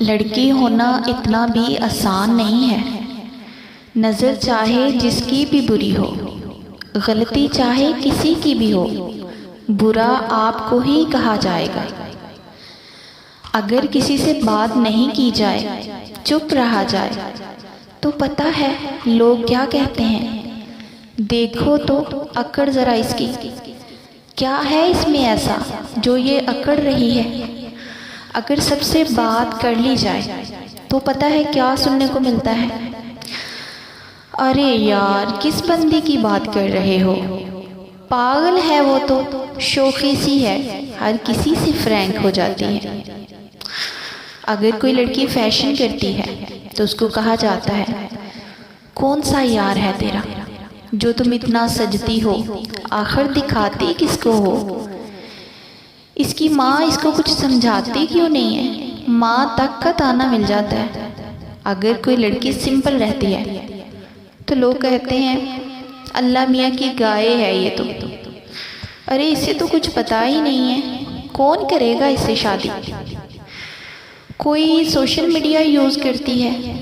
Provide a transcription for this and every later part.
लड़की होना इतना भी आसान नहीं है। नज़र चाहे जिसकी भी बुरी हो, गलती चाहे किसी की भी हो, बुरा आपको ही कहा जाएगा। अगर किसी से बात नहीं की जाए, चुप रहा जाए, तो पता है लोग क्या कहते हैं। देखो तो अकड़ ज़रा इसकी, क्या है इसमें ऐसा जो ये अकड़ रही है। अगर सबसे बात कर ली जाए तो पता है क्या सुनने को मिलता है। अरे यार, किस बंदी की बात कर रहे हो, पागल है वो तो, शोखी सी है, हर किसी से फ्रैंक हो जाती है। अगर कोई लड़की फैशन करती है तो उसको कहा जाता है, कौन सा यार है तेरा जो तुम इतना सजती हो, आखिर दिखाती किसको हो। इसकी माँ इसको कुछ समझाती क्यों नहीं है, माँ तक का ताना मिल जाता है। अगर कोई लड़की सिंपल रहती है तो लोग कहते हैं, अल्लाह मियाँ की गाय है ये तो, अरे इसे तो कुछ पता ही नहीं है, कौन करेगा इससे शादी। कोई सोशल मीडिया यूज़ करती है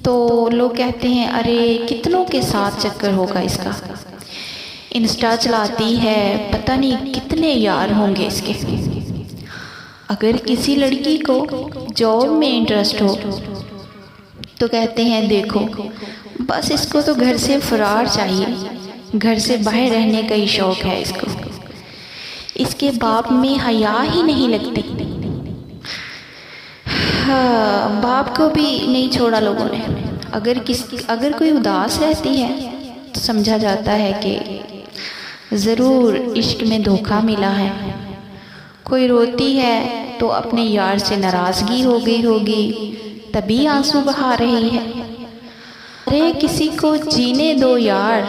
तो लोग कहते हैं, अरे कितनों के साथ चक्कर होगा इसका, इंस्टा चलाती है, पता नहीं कितने यार होंगे इसके। अगर किसी लड़की को जॉब में इंटरेस्ट हो तो कहते हैं, देखो बस इसको तो घर से फरार चाहिए, घर से बाहर रहने का ही शौक है इसको, इसके बाप में हया ही नहीं लगती। हाँ, बाप को भी नहीं छोड़ा लोगों ने। अगर कोई उदास रहती है तो समझा जाता है कि ज़रूर इश्क में धोखा मिला है। कोई रोती है तो अपने यार से नाराज़गी हो गई होगी, तभी आंसू बहा रही है। अरे किसी को जीने दो यार,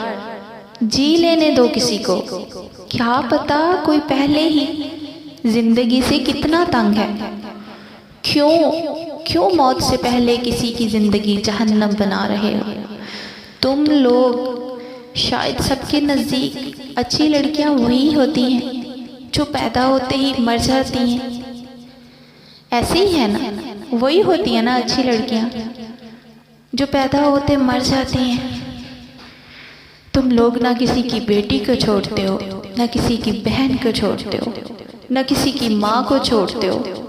जी लेने दो किसी को, क्या पता कोई पहले ही जिंदगी से कितना तंग है। क्यों मौत से पहले किसी की ज़िंदगी जहन्नम बना रहे हो तुम लोग। शायद सबके नज़दीक अच्छी लड़कियां वही होती हैं जो पैदा होते ही मर जाती हैं। ऐसे ही है ना, वही होती है ना अच्छी लड़कियां जो पैदा होते मर जाती हैं। तुम लोग ना किसी की बेटी को छोड़ते हो, ना किसी की बहन को छोड़ते हो, ना किसी की माँ को छोड़ते हो,